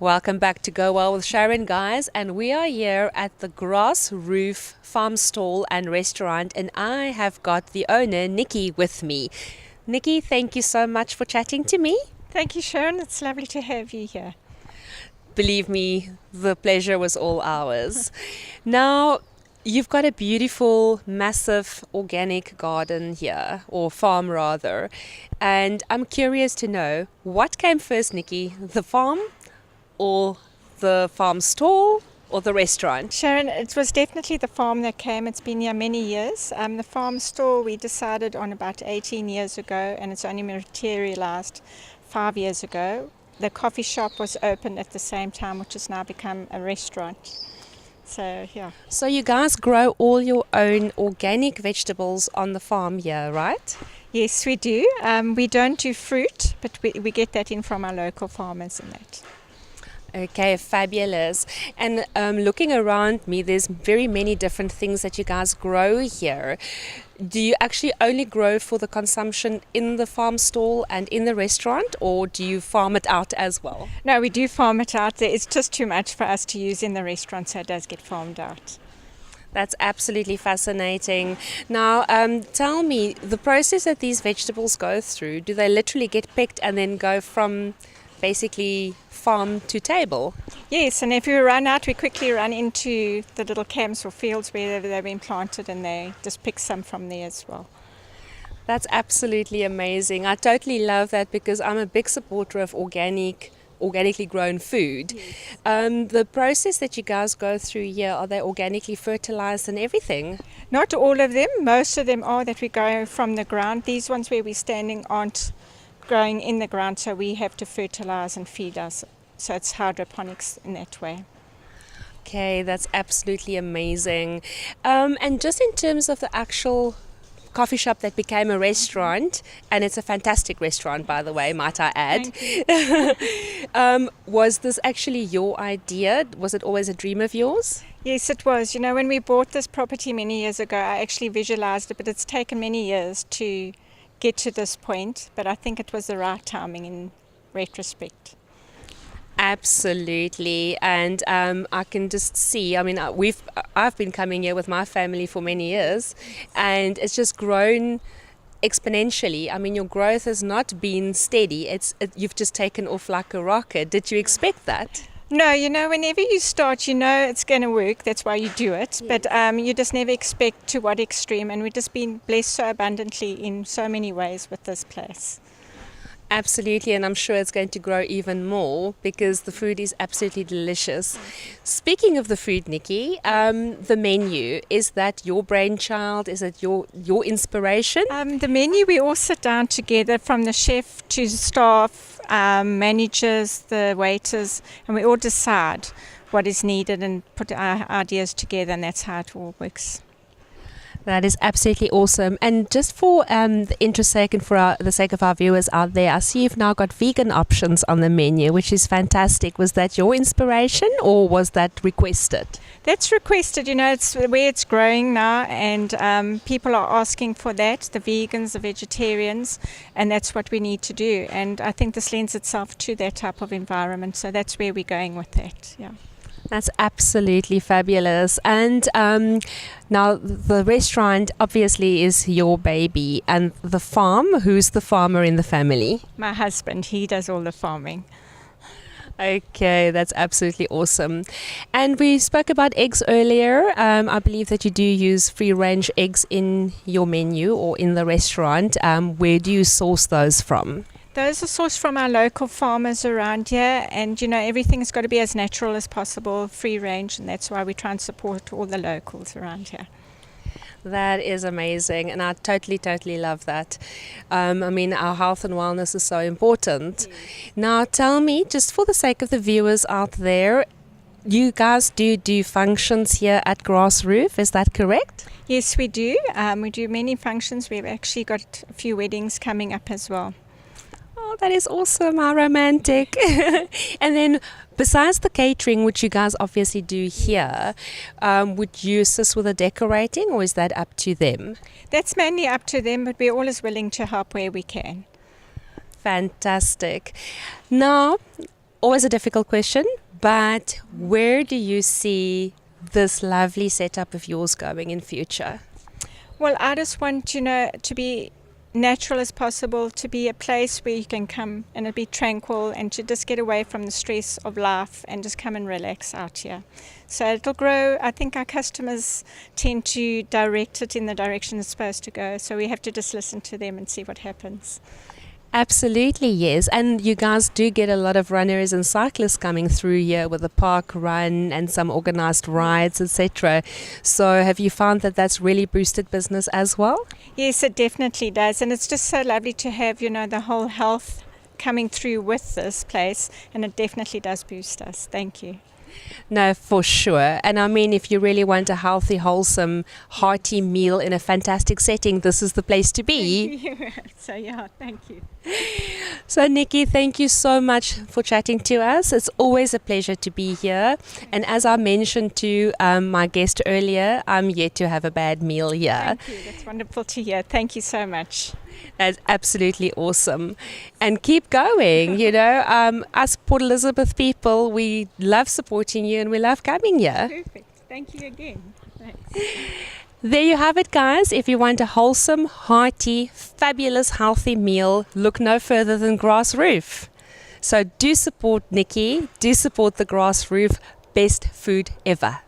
Welcome back to Go Well with Sharon, guys, and we are here at the Grass Roof Farm Stall and Restaurant, and I have got the owner, Nikki, with me. Nikki, thank you so much for chatting to me. Thank you, Sharon. It's lovely to have you here. Believe me, the pleasure was all ours. Now, you've got a beautiful, massive organic garden here, or farm rather, and I'm curious to know, what came first, Nikki, the farm or the farm stall or the restaurant? Sharon, it was definitely the farm that came. It's been here many years. The farm stall we decided on about 18 years ago, and it's only materialized 5 years ago. The coffee shop was opened at the same time, which has now become a restaurant. So, yeah. So you guys grow all your own organic vegetables on the farm here, right? Yes, we do. We don't do fruit, but we get that in from our local farmers and that. Okay, fabulous. And looking around me, there's very many different things that you guys grow here. Do you actually only grow for the consumption in the farm stall and in the restaurant, or do you farm it out as well? No, we do farm it out. It's just too much for us to use in the restaurant, so it does get farmed out. That's absolutely fascinating. Now, tell me, the process that these vegetables go through, do they literally get picked and then go from basically farm to table? Yes, and if we run out, we quickly run into the little camps or fields where they've been planted, and they just pick some from there as well. That's absolutely amazing. I totally love that because I'm a big supporter of organically grown food. Yes. The process that you guys go through here, are they organically fertilized and everything? Not all of them. Most of them are that we grow from the ground. These ones where we're standing aren't growing in the ground, so we have to fertilize and feed us. So it's hydroponics in that way. Okay, that's absolutely amazing. And just in terms of the actual coffee shop that became a restaurant, and it's a fantastic restaurant, by the way, might I add. Was this actually your idea? Was it always a dream of yours? Yes, it was. You know, when we bought this property many years ago, I actually visualized it, but it's taken many years to get to this point, but I think it was the right timing in retrospect. Absolutely, and I can just see. I mean, I've been coming here with my family for many years, and it's just grown exponentially. I mean, your growth has not been steady. You've just taken off like a rocket. Did you expect that? No, you know, whenever you start, you know it's going to work. That's why you do it. Yeah. But you just never expect to what extreme. And we've just been blessed so abundantly in so many ways with this place. Absolutely, and I'm sure it's going to grow even more because the food is absolutely delicious. Speaking of the food, Nikki, the menu, is that your brainchild? Is it your inspiration? The menu, we all sit down together, from the chef to staff, managers, the waiters, and we all decide what is needed and put our ideas together, and that's how it all works. That is absolutely awesome. And just for the interest sake and for the sake of our viewers out there, I see you've now got vegan options on the menu, which is fantastic. Was that your inspiration or was that requested? That's requested. You know, it's where it's growing now, and people are asking for that, the vegans, the vegetarians, and that's what we need to do. And I think this lends itself to that type of environment, so that's where we're going with that. Yeah. That's absolutely fabulous. And now the restaurant obviously is your baby, and the farm, who's the farmer in the family? My husband, he does all the farming. Okay, that's absolutely awesome. And we spoke about eggs earlier. I believe that you do use free-range eggs in your menu or in the restaurant. Where do you source those from? Those are sourced from our local farmers around here, and you know, everything's got to be as natural as possible, free range, and that's why we try and support all the locals around here. That is amazing, and I totally love that. I mean, our health and wellness is so important. Yes. Now tell me, just for the sake of the viewers out there, you guys do functions here at Grass Roof, is that correct? Yes, we do. We do many functions. We've actually got a few weddings coming up as well. Oh, that is awesome, how romantic. And then besides the catering, which you guys obviously do here, would you assist with the decorating, or is that up to them? That's mainly up to them, but we're always willing to help where we can. Fantastic. Now, Always a difficult question, but where do you see this lovely setup of yours going in future? Well, I just want, to be natural as possible, to be a place where you can come and it'll be tranquil and to just get away from the stress of life and just come and relax out here. So it'll grow. I think our customers tend to direct it in the direction it's supposed to go. So we have to just listen to them and see what happens. Absolutely, yes. And you guys do get a lot of runners and cyclists coming through here with the park run and some organized rides, etc. So have you found that that's really boosted business as well? Yes, it definitely does. And it's just so lovely to have, the whole health coming through with this place. And it definitely does boost us. Thank you. No, for sure. And I mean, if you really want a healthy, wholesome, hearty meal in a fantastic setting, this is the place to be. So, yeah, thank you. So, Nikki, thank you so much for chatting to us. It's always a pleasure to be here. And as I mentioned to my guest earlier, I'm yet to have a bad meal here. Thank you. That's wonderful to hear. Thank you so much. That's absolutely awesome. And keep going, us Port Elizabeth people, we love supporting you and we love coming here. Perfect. Thank you again. Thanks. There you have it, guys. If you want a wholesome, hearty, fabulous, healthy meal, look no further than Grass Roof. So do support Nikki, do support the Grass Roof. Best food ever.